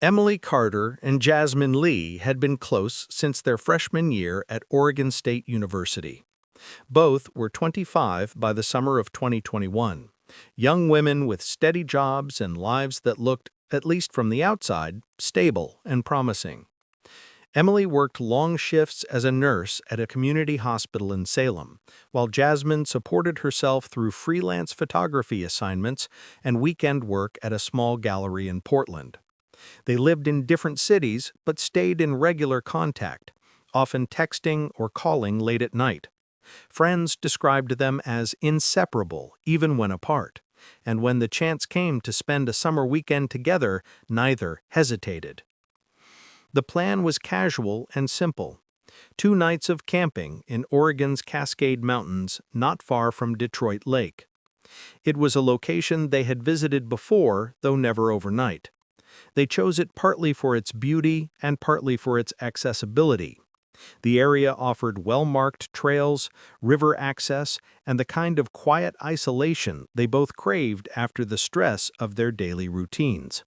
Emily Carter and Jasmine Lee had been close since their freshman year at Oregon State University. Both were 25 by the summer of 2021, young women with steady jobs and lives that looked, at least from the outside, stable and promising. Emily worked long shifts as a nurse at a community hospital in Salem, while Jasmine supported herself through freelance photography assignments and weekend work at a small gallery in Portland. They lived in different cities but stayed in regular contact, often texting or calling late at night. Friends described them as inseparable, even when apart, and when the chance came to spend a summer weekend together, neither hesitated. The plan was casual and simple. 2 nights of camping in Oregon's Cascade Mountains, not far from Detroit Lake. It was a location they had visited before, though never overnight. They chose it partly for its beauty and partly for its accessibility. The area offered well-marked trails, river access, and the kind of quiet isolation they both craved after the stress of their daily routines.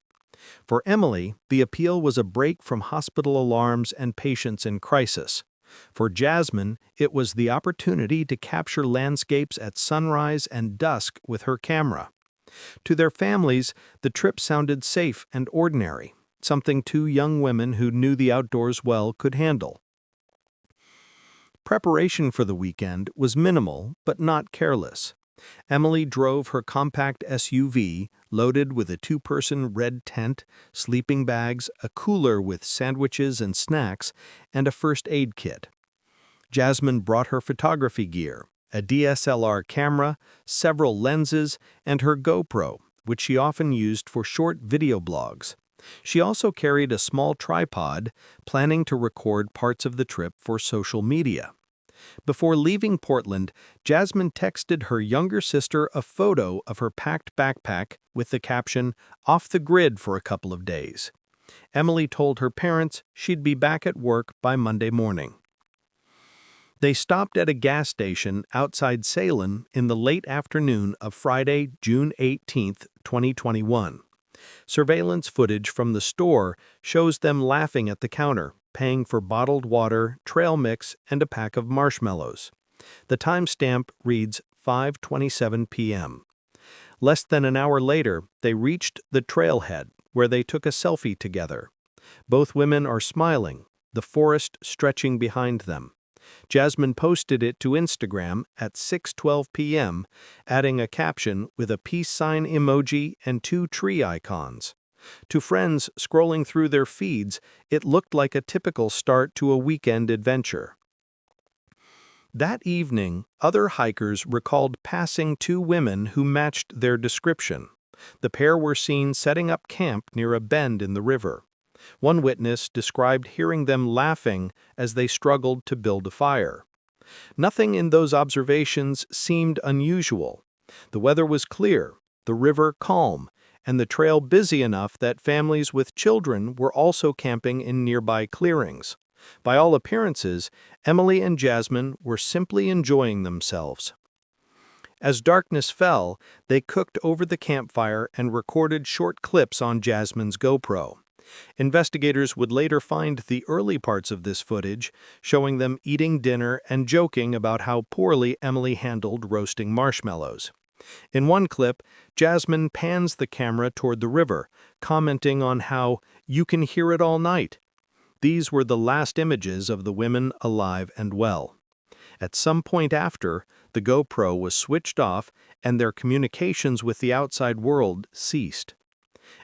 For Emily, the appeal was a break from hospital alarms and patients in crisis. For Jasmine, it was the opportunity to capture landscapes at sunrise and dusk with her camera. To their families, the trip sounded safe and ordinary, something 2 young women who knew the outdoors well could handle. Preparation for the weekend was minimal but not careless. Emily drove her compact SUV, loaded with a 2-person red tent, sleeping bags, a cooler with sandwiches and snacks, and a first aid kit. Jasmine brought her photography gear, a DSLR camera, several lenses, and her GoPro, which she often used for short video blogs. She also carried a small tripod, planning to record parts of the trip for social media. Before leaving Portland, Jasmine texted her younger sister a photo of her packed backpack with the caption, "Off the grid for a couple of days." Emily told her parents she'd be back at work by Monday morning. They stopped at a gas station outside Salem in the late afternoon of Friday, June 18, 2021. Surveillance footage from the store shows them laughing at the counter, paying for bottled water, trail mix, and a pack of marshmallows. The timestamp reads 5:27 p.m. Less than an hour later, they reached the trailhead, where they took a selfie together. Both women are smiling, the forest stretching behind them. Jasmine posted it to Instagram at 6:12 p.m., adding a caption with a peace sign emoji and 2 tree icons. To friends scrolling through their feeds, it looked like a typical start to a weekend adventure. That evening, other hikers recalled passing 2 women who matched their description. The pair were seen setting up camp near a bend in the river. One witness described hearing them laughing as they struggled to build a fire. Nothing in those observations seemed unusual. The weather was clear, the river calm, and the trail busy enough that families with children were also camping in nearby clearings. By all appearances, Emily and Jasmine were simply enjoying themselves. As darkness fell, they cooked over the campfire and recorded short clips on Jasmine's GoPro. Investigators would later find the early parts of this footage, showing them eating dinner and joking about how poorly Emily handled roasting marshmallows. In one clip, Jasmine pans the camera toward the river, commenting on how "you can hear it all night." These were the last images of the women alive and well. At some point after, the GoPro was switched off and their communications with the outside world ceased.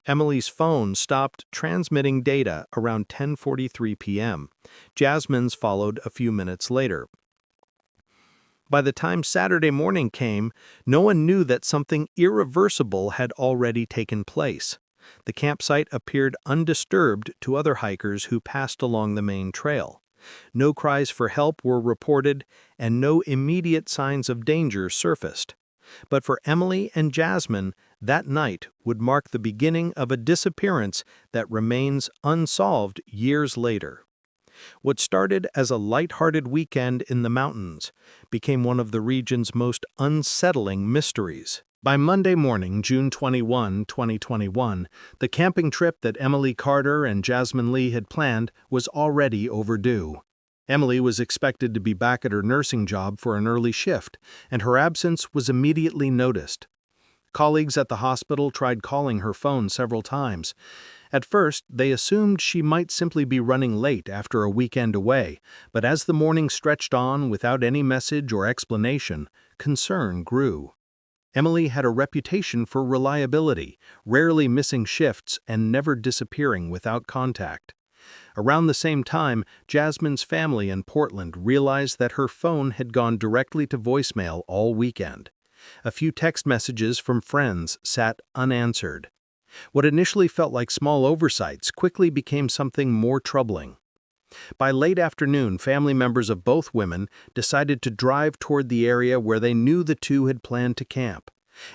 Emily's phone stopped transmitting data around 10:43 p.m. Jasmine's followed a few minutes later. By the time Saturday morning came, no one knew that something irreversible had already taken place. The campsite appeared undisturbed to other hikers who passed along the main trail. No cries for help were reported, and no immediate signs of danger surfaced. But for Emily and Jasmine, that night would mark the beginning of a disappearance that remains unsolved years later. What started as a light-hearted weekend in the mountains became one of the region's most unsettling mysteries. By Monday morning, June 21, 2021, the camping trip that Emily Carter and Jasmine Lee had planned was already overdue. Emily was expected to be back at her nursing job for an early shift, and her absence was immediately noticed. Colleagues at the hospital tried calling her phone several times. At first, they assumed she might simply be running late after a weekend away, but as the morning stretched on without any message or explanation, concern grew. Emily had a reputation for reliability, rarely missing shifts and never disappearing without contact. Around the same time, Jasmine's family in Portland realized that her phone had gone directly to voicemail all weekend. A few text messages from friends sat unanswered. What initially felt like small oversights quickly became something more troubling. By late afternoon, family members of both women decided to drive toward the area where they knew the two had planned to camp.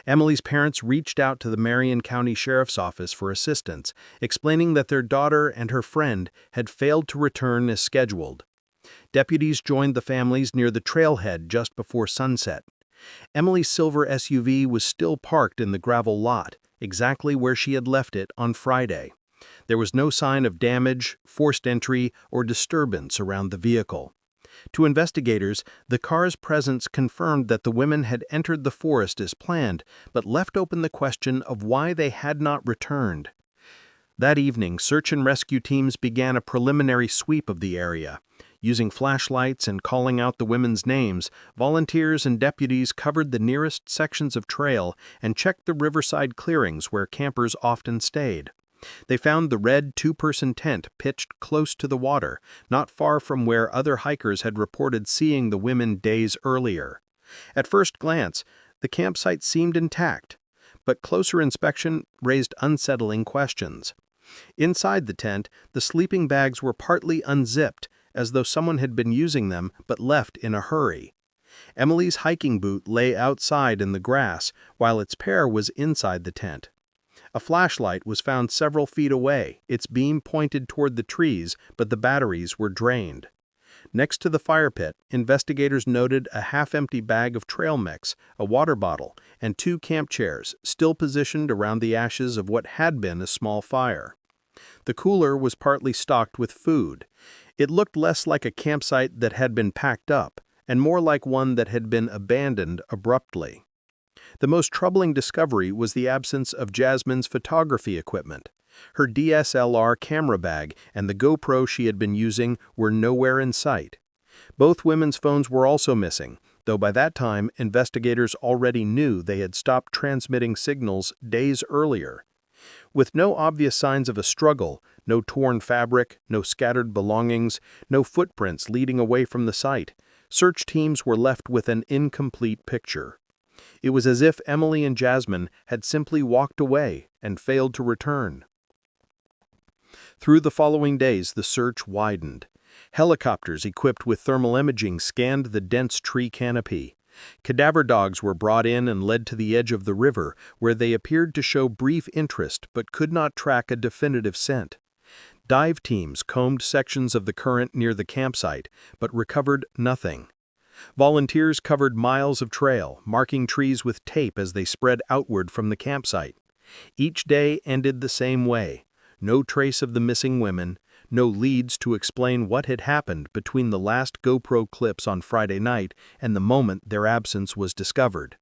Emily's parents reached out to the Marion County Sheriff's Office for assistance, explaining that their daughter and her friend had failed to return as scheduled. Deputies joined the families near the trailhead just before sunset. Emily's silver SUV was still parked in the gravel lot, exactly where she had left it on Friday. There was no sign of damage, forced entry, or disturbance around the vehicle. To investigators, the car's presence confirmed that the women had entered the forest as planned, but left open the question of why they had not returned. That evening, search and rescue teams began a preliminary sweep of the area. Using flashlights and calling out the women's names, volunteers and deputies covered the nearest sections of trail and checked the riverside clearings where campers often stayed. They found the red two-person tent pitched close to the water, not far from where other hikers had reported seeing the women days earlier. At first glance, the campsite seemed intact, but closer inspection raised unsettling questions. Inside the tent, the sleeping bags were partly unzipped, as though someone had been using them but left in a hurry. Emily's hiking boot lay outside in the grass, while its pair was inside the tent. A flashlight was found several feet away, its beam pointed toward the trees, but the batteries were drained. Next to the fire pit, investigators noted a half-empty bag of trail mix, a water bottle, and two camp chairs, still positioned around the ashes of what had been a small fire. The cooler was partly stocked with food. It looked less like a campsite that had been packed up, and more like one that had been abandoned abruptly. The most troubling discovery was the absence of Jasmine's photography equipment. Her DSLR camera bag and the GoPro she had been using were nowhere in sight. Both women's phones were also missing, though by that time investigators already knew they had stopped transmitting signals days earlier. With no obvious signs of a struggle, no torn fabric, no scattered belongings, no footprints leading away from the site, search teams were left with an incomplete picture. It was as if Emily and Jasmine had simply walked away and failed to return. Through the following days, the search widened. Helicopters equipped with thermal imaging scanned the dense tree canopy. Cadaver dogs were brought in and led to the edge of the river, where they appeared to show brief interest but could not track a definitive scent. Dive teams combed sections of the current near the campsite, but recovered nothing. Volunteers covered miles of trail, marking trees with tape as they spread outward from the campsite. Each day ended the same way. No trace of the missing women, no leads to explain what had happened between the last GoPro clips on Friday night and the moment their absence was discovered.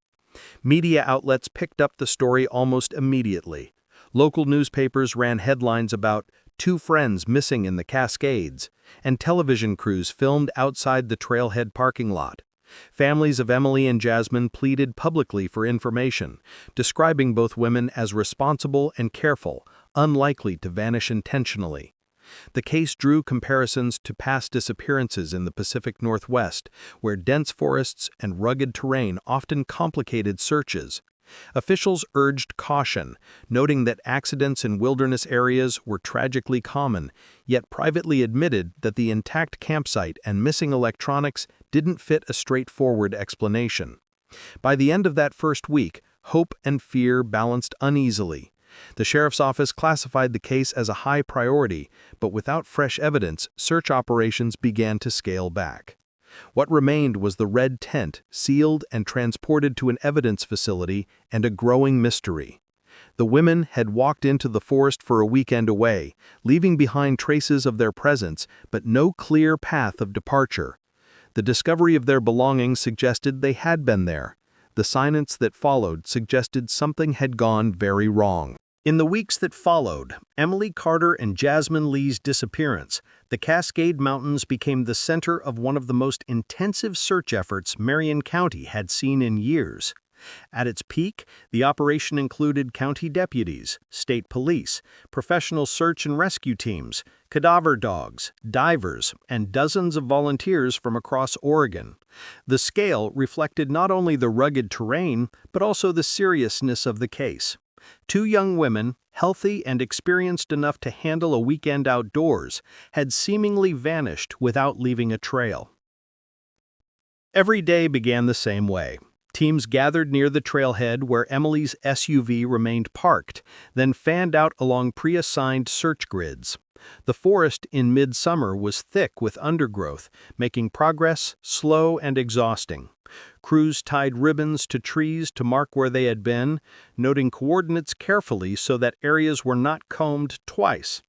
Media outlets picked up the story almost immediately. Local newspapers ran headlines about two friends missing in the Cascades, and television crews filmed outside the trailhead parking lot. Families of Emily and Jasmine pleaded publicly for information, describing both women as responsible and careful, unlikely to vanish intentionally. The case drew comparisons to past disappearances in the Pacific Northwest, where dense forests and rugged terrain often complicated searches. Officials urged caution, noting that accidents in wilderness areas were tragically common, yet privately admitted that the intact campsite and missing electronics didn't fit a straightforward explanation. By the end of that first week, hope and fear balanced uneasily. The sheriff's office classified the case as a high priority, but without fresh evidence, search operations began to scale back. What remained was the red tent, sealed and transported to an evidence facility, and a growing mystery. The women had walked into the forest for a weekend away, leaving behind traces of their presence, but no clear path of departure. The discovery of their belongings suggested they had been there. The silence that followed suggested something had gone very wrong. In the weeks that followed, Emily Carter and Jasmine Lee's disappearance, the Cascade Mountains became the center of one of the most intensive search efforts Marion County had seen in years. At its peak, the operation included county deputies, state police, professional search and rescue teams, cadaver dogs, divers, and dozens of volunteers from across Oregon. The scale reflected not only the rugged terrain, but also the seriousness of the case. Two young women, healthy and experienced enough to handle a weekend outdoors, had seemingly vanished without leaving a trail. Every day began the same way. Teams gathered near the trailhead where Emily's SUV remained parked, then fanned out along pre-assigned search grids. The forest in midsummer was thick with undergrowth, making progress slow and exhausting. Crews tied ribbons to trees to mark where they had been, noting coordinates carefully so that areas were not combed twice.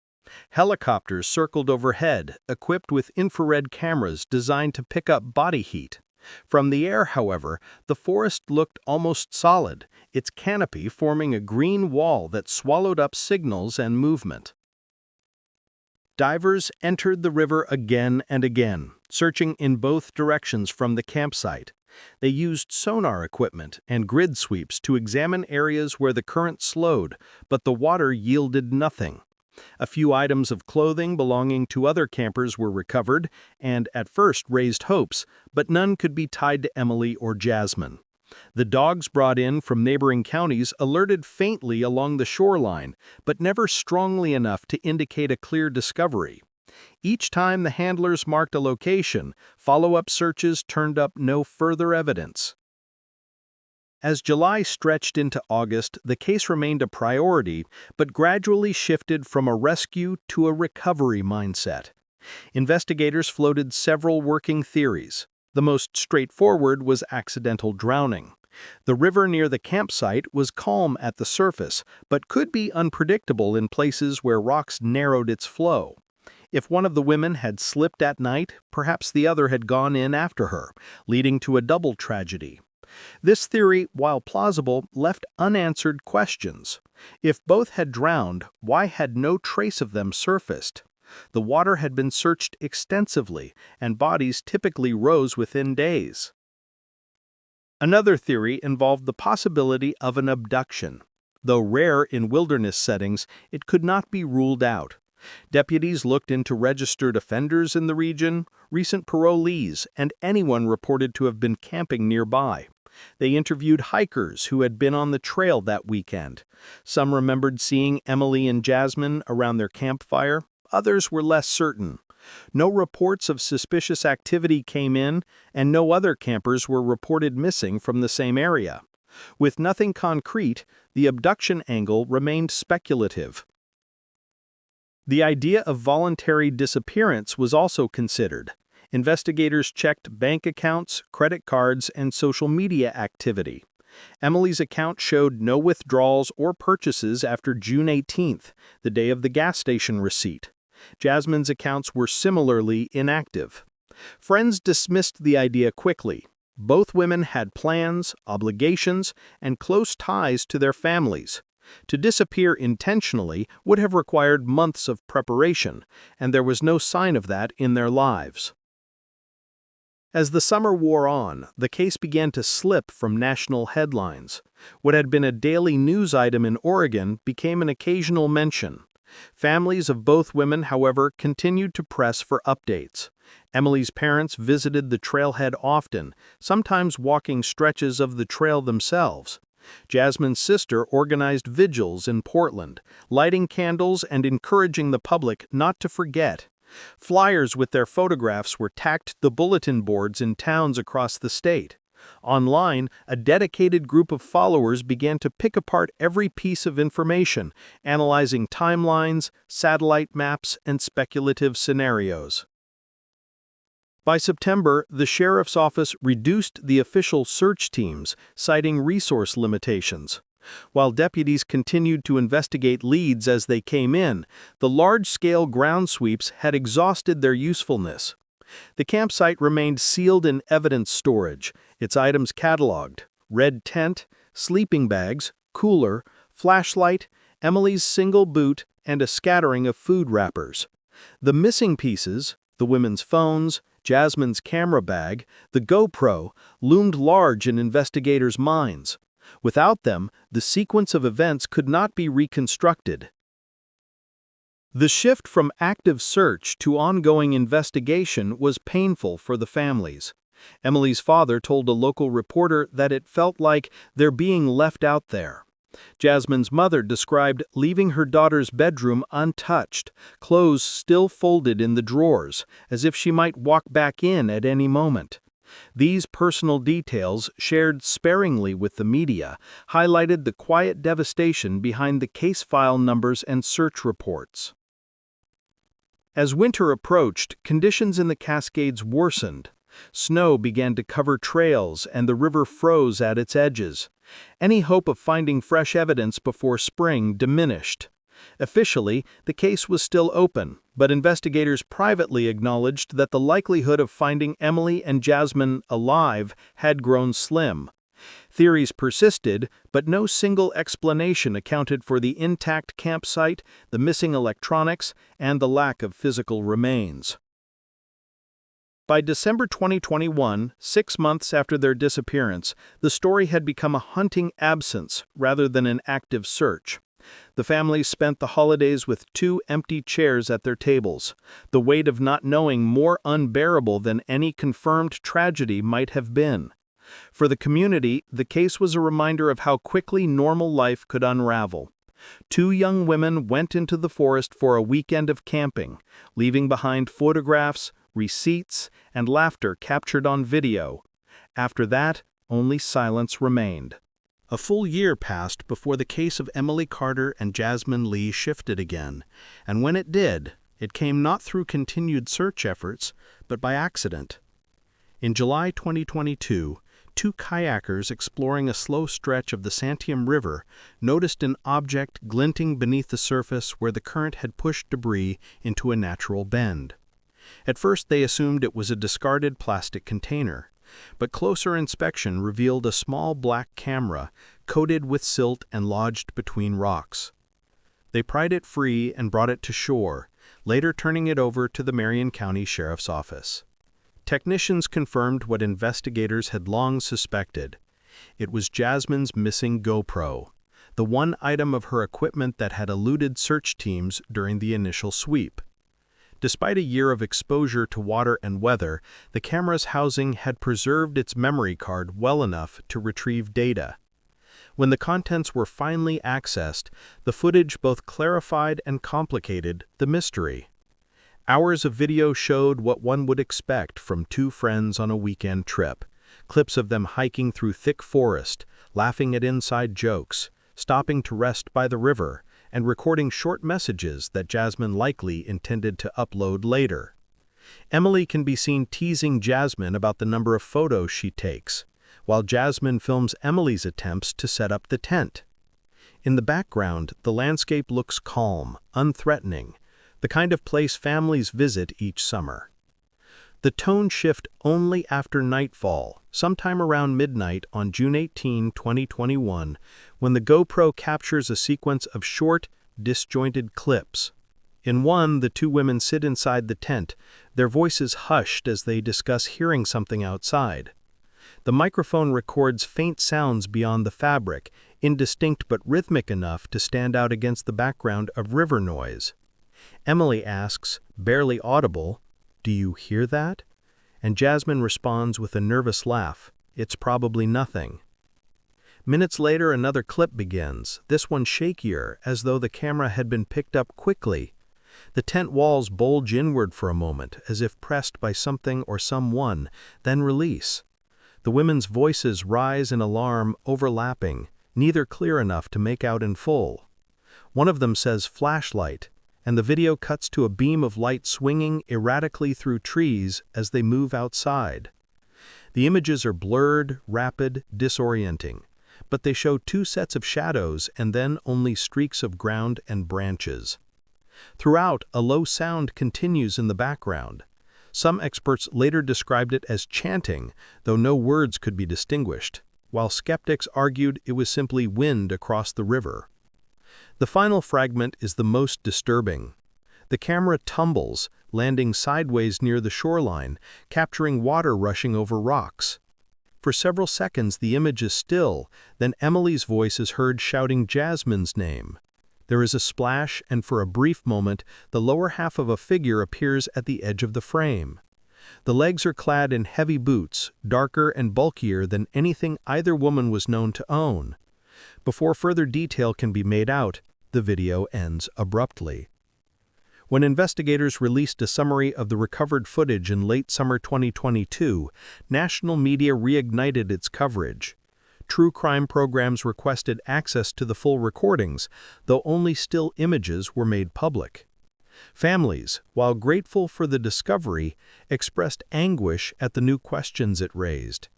Helicopters circled overhead, equipped with infrared cameras designed to pick up body heat. From the air, however, the forest looked almost solid, its canopy forming a green wall that swallowed up signals and movement. Divers entered the river again and again, searching in both directions from the campsite. They used sonar equipment and grid sweeps to examine areas where the current slowed, but the water yielded nothing. A few items of clothing belonging to other campers were recovered and at first raised hopes, but none could be tied to Emily or Jasmine. The dogs brought in from neighboring counties alerted faintly along the shoreline, but never strongly enough to indicate a clear discovery. Each time the handlers marked a location, follow-up searches turned up no further evidence. As July stretched into August, the case remained a priority, but gradually shifted from a rescue to a recovery mindset. Investigators floated several working theories. The most straightforward was accidental drowning. The river near the campsite was calm at the surface, but could be unpredictable in places where rocks narrowed its flow. If one of the women had slipped at night, perhaps the other had gone in after her, leading to a double tragedy. This theory, while plausible, left unanswered questions. If both had drowned, why had no trace of them surfaced? The water had been searched extensively, and bodies typically rose within days. Another theory involved the possibility of an abduction. Though rare in wilderness settings, it could not be ruled out. Deputies looked into registered offenders in the region, recent parolees, and anyone reported to have been camping nearby. They interviewed hikers who had been on the trail that weekend. Some remembered seeing Emily and Jasmine around their campfire. Others were less certain. No reports of suspicious activity came in, and no other campers were reported missing from the same area. With nothing concrete, the abduction angle remained speculative. The idea of voluntary disappearance was also considered. Investigators checked bank accounts, credit cards, and social media activity. Emily's account showed no withdrawals or purchases after June 18th, the day of the gas station receipt. Jasmine's accounts were similarly inactive. Friends dismissed the idea quickly. Both women had plans, obligations, and close ties to their families. To disappear intentionally would have required months of preparation, and there was no sign of that in their lives. As the summer wore on, the case began to slip from national headlines. What had been a daily news item in Oregon became an occasional mention. Families of both women, however, continued to press for updates. Emily's parents visited the trailhead often, sometimes walking stretches of the trail themselves. Jasmine's sister organized vigils in Portland, lighting candles and encouraging the public not to forget. Flyers with their photographs were tacked to the bulletin boards in towns across the state. Online, a dedicated group of followers began to pick apart every piece of information, analyzing timelines, satellite maps, and speculative scenarios. By September, the sheriff's office reduced the official search teams, citing resource limitations. While deputies continued to investigate leads as they came in, the large-scale ground sweeps had exhausted their usefulness. The campsite remained sealed in evidence storage, its items cataloged: red tent, sleeping bags, cooler, flashlight, Emily's single boot, and a scattering of food wrappers. The missing pieces, the women's phones, Jasmine's camera bag, the GoPro, loomed large in investigators' minds. Without them, the sequence of events could not be reconstructed. The shift from active search to ongoing investigation was painful for the families. Emily's father told a local reporter that it felt like they're being left out there. Jasmine's mother described leaving her daughter's bedroom untouched, clothes still folded in the drawers, as if she might walk back in at any moment. These personal details, shared sparingly with the media, highlighted the quiet devastation behind the case file numbers and search reports. As winter approached, conditions in the Cascades worsened. Snow began to cover trails and the river froze at its edges. Any hope of finding fresh evidence before spring diminished. Officially, the case was still open, but investigators privately acknowledged that the likelihood of finding Emily and Jasmine alive had grown slim. Theories persisted, but no single explanation accounted for the intact campsite, the missing electronics, and the lack of physical remains. By December 2021, 6 months after their disappearance, the story had become a hunting absence rather than an active search. The families spent the holidays with 2 empty chairs at their tables, the weight of not knowing more unbearable than any confirmed tragedy might have been. For the community, the case was a reminder of how quickly normal life could unravel. 2 young women went into the forest for a weekend of camping, leaving behind photographs, receipts, and laughter captured on video. After that, only silence remained. A full year passed before the case of Emily Carter and Jasmine Lee shifted again, and when it did, it came not through continued search efforts, but by accident. In July 2022, 2 kayakers exploring a slow stretch of the Santiam River noticed an object glinting beneath the surface where the current had pushed debris into a natural bend. At first they assumed it was a discarded plastic container, but closer inspection revealed a small black camera coated with silt and lodged between rocks. They pried it free and brought it to shore, later turning it over to the Marion County Sheriff's Office. Technicians confirmed what investigators had long suspected. It was Jasmine's missing GoPro, the one item of her equipment that had eluded search teams during the initial sweep. Despite a year of exposure to water and weather, the camera's housing had preserved its memory card well enough to retrieve data. When the contents were finally accessed, the footage both clarified and complicated the mystery. Hours of video showed what one would expect from 2 friends on a weekend trip. Clips of them hiking through thick forest, laughing at inside jokes, stopping to rest by the river, and recording short messages that Jasmine likely intended to upload later. Emily can be seen teasing Jasmine about the number of photos she takes, while Jasmine films Emily's attempts to set up the tent. In the background, the landscape looks calm, unthreatening, the kind of place families visit each summer. The tone shift only after nightfall, sometime around midnight on June 18, 2021, when the GoPro captures a sequence of short, disjointed clips. In one, the 2 women sit inside the tent, their voices hushed as they discuss hearing something outside. The microphone records faint sounds beyond the fabric, indistinct but rhythmic enough to stand out against the background of river noise. Emily asks, barely audible, "Do you hear that?" And Jasmine responds with a nervous laugh, "It's probably nothing." Minutes later, another clip begins, this one shakier, as though the camera had been picked up quickly. The tent walls bulge inward for a moment, as if pressed by something or someone, then release. The women's voices rise in alarm, overlapping, neither clear enough to make out in full. One of them says flashlight, and the video cuts to a beam of light swinging erratically through trees as they move outside. The images are blurred, rapid, disorienting, but they show two sets of shadows and then only streaks of ground and branches. Throughout, a low sound continues in the background. Some experts later described it as chanting, though no words could be distinguished, while skeptics argued it was simply wind across the river. The final fragment is the most disturbing. The camera tumbles, landing sideways near the shoreline, capturing water rushing over rocks. For several seconds the image is still, then Emily's voice is heard shouting Jasmine's name. There is a splash, and for a brief moment, the lower half of a figure appears at the edge of the frame. The legs are clad in heavy boots, darker and bulkier than anything either woman was known to own. Before further detail can be made out, the video ends abruptly. When investigators released a summary of the recovered footage in late summer 2022, national media reignited its coverage. True crime programs requested access to the full recordings, though only still images were made public. Families, while grateful for the discovery, expressed anguish at the new questions it raised.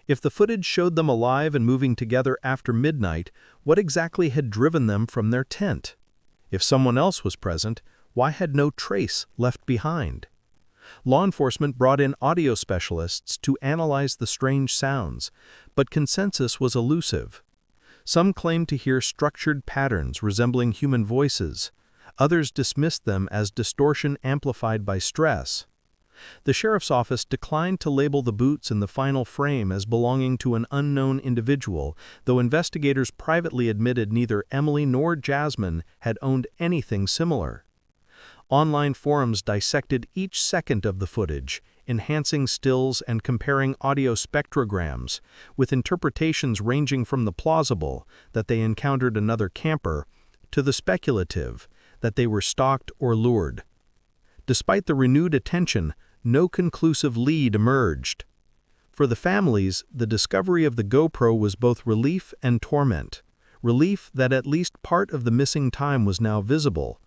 If the footage showed them alive and moving together after midnight, what exactly had driven them from their tent? If someone else was present, why had no trace left behind? Law enforcement brought in audio specialists to analyze the strange sounds, but consensus was elusive. Some claimed to hear structured patterns resembling human voices. Others dismissed them as distortion amplified by stress. The sheriff's office declined to label the boots in the final frame as belonging to an unknown individual, though investigators privately admitted neither Emily nor Jasmine had owned anything similar. Online forums dissected each second of the footage, enhancing stills and comparing audio spectrograms, with interpretations ranging from the plausible, that they encountered another camper, to the speculative, that they were stalked or lured. Despite the renewed attention, no conclusive lead emerged. For the families, the discovery of the GoPro was both relief and torment. Relief that at least part of the missing time was now visible.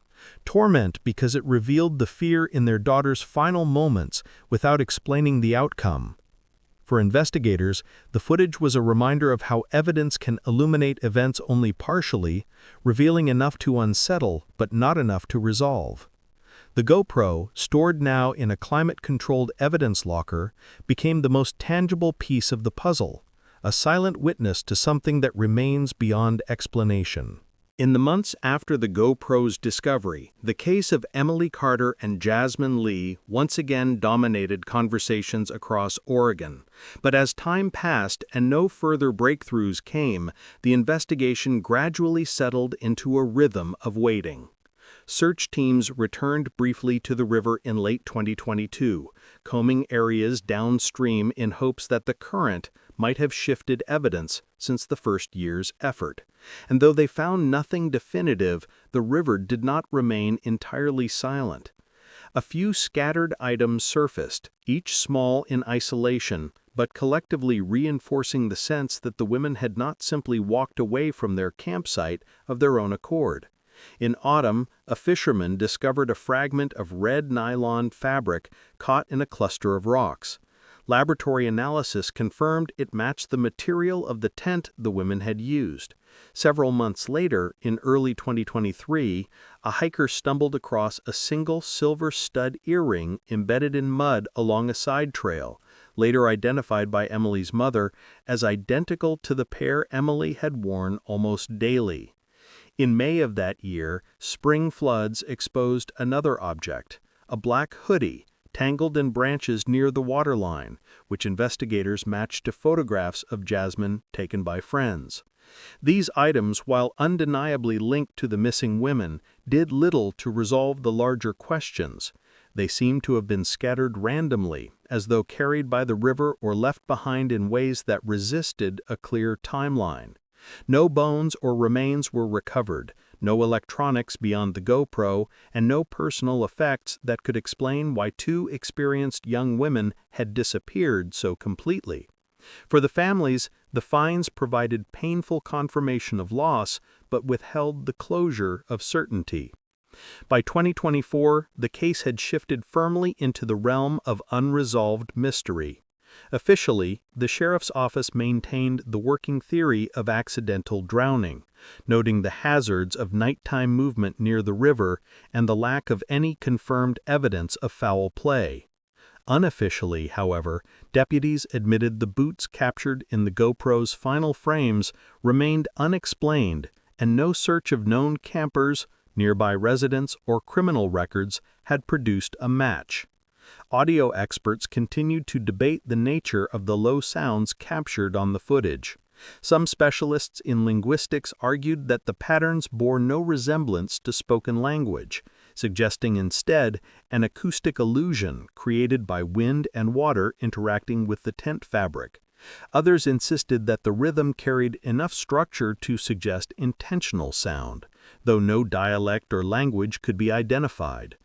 Torment because it revealed the fear in their daughter's final moments without explaining the outcome. For investigators, the footage was a reminder of how evidence can illuminate events only partially, revealing enough to unsettle but not enough to resolve. The GoPro, stored now in a climate-controlled evidence locker, became the most tangible piece of the puzzle, a silent witness to something that remains beyond explanation. In the months after the GoPro's discovery, the case of Emily Carter and Jasmine Lee once again dominated conversations across Oregon. But as time passed and no further breakthroughs came, the investigation gradually settled into a rhythm of waiting. Search teams returned briefly to the river in late 2022, combing areas downstream in hopes that the current might have shifted evidence since the first year's effort. And though they found nothing definitive, the river did not remain entirely silent. A few scattered items surfaced, each small in isolation, but collectively reinforcing the sense that the women had not simply walked away from their campsite of their own accord. In autumn, a fisherman discovered a fragment of red nylon fabric caught in a cluster of rocks. Laboratory analysis confirmed it matched the material of the tent the women had used. Several months later, in early 2023, a hiker stumbled across a single silver stud earring embedded in mud along a side trail, later identified by Emily's mother as identical to the pair Emily had worn almost daily. In May of that year, spring floods exposed another object, a black hoodie, tangled in branches near the waterline, which investigators matched to photographs of Jasmine taken by friends. These items, while undeniably linked to the missing women, did little to resolve the larger questions. They seemed to have been scattered randomly, as though carried by the river or left behind in ways that resisted a clear timeline. No bones or remains were recovered, no electronics beyond the GoPro, and no personal effects that could explain why two experienced young women had disappeared so completely. For the families, the finds provided painful confirmation of loss, but withheld the closure of certainty. By 2024, the case had shifted firmly into the realm of unresolved mystery. Officially, the sheriff's office maintained the working theory of accidental drowning, noting the hazards of nighttime movement near the river and the lack of any confirmed evidence of foul play. Unofficially, however, deputies admitted the boots captured in the GoPro's final frames remained unexplained, and no search of known campers, nearby residents, or criminal records had produced a match. Audio experts continued to debate the nature of the low sounds captured on the footage. Some specialists in linguistics argued that the patterns bore no resemblance to spoken language, suggesting instead an acoustic illusion created by wind and water interacting with the tent fabric. Others insisted that the rhythm carried enough structure to suggest intentional sound, though no dialect or language could be identified.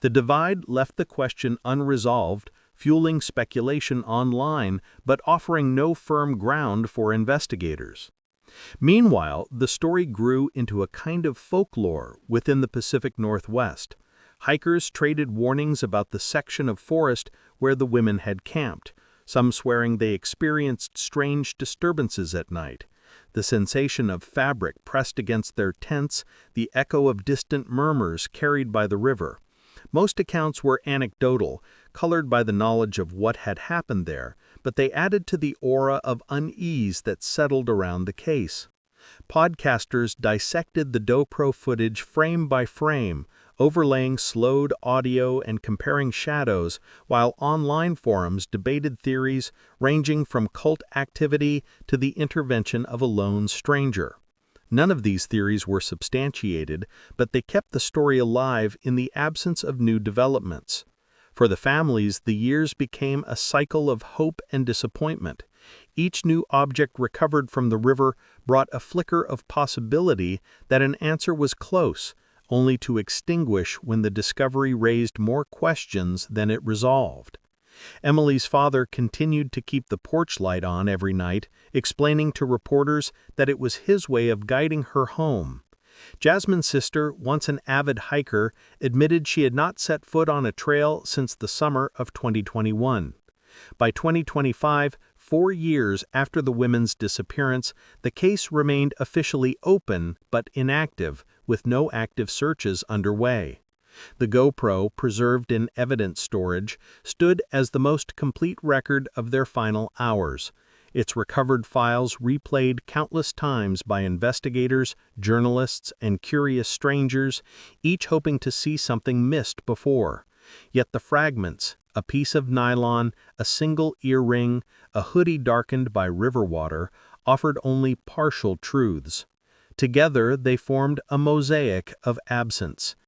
The divide left the question unresolved, fueling speculation online but offering no firm ground for investigators. Meanwhile, the story grew into a kind of folklore within the Pacific Northwest. Hikers traded warnings about the section of forest where the women had camped, some swearing they experienced strange disturbances at night. The sensation of fabric pressed against their tents, the echo of distant murmurs carried by the river. Most accounts were anecdotal, colored by the knowledge of what had happened there, but they added to the aura of unease that settled around the case. Podcasters dissected the GoPro footage frame by frame, overlaying slowed audio and comparing shadows, while online forums debated theories ranging from cult activity to the intervention of a lone stranger. None of these theories were substantiated, but they kept the story alive in the absence of new developments. For the families, the years became a cycle of hope and disappointment. Each new object recovered from the river brought a flicker of possibility that an answer was close, only to extinguish when the discovery raised more questions than it resolved. Emily's father continued to keep the porch light on every night, explaining to reporters that it was his way of guiding her home. Jasmine's sister, once an avid hiker, admitted she had not set foot on a trail since the summer of 2021. By 2025, 4 years after the women's disappearance, the case remained officially open but inactive, with no active searches underway. The GoPro, preserved in evidence storage, stood as the most complete record of their final hours. Its recovered files replayed countless times by investigators, journalists, and curious strangers, each hoping to see something missed before. Yet the fragments, a piece of nylon, a single earring, a hoodie darkened by river water, offered only partial truths. Together they formed a mosaic of absence,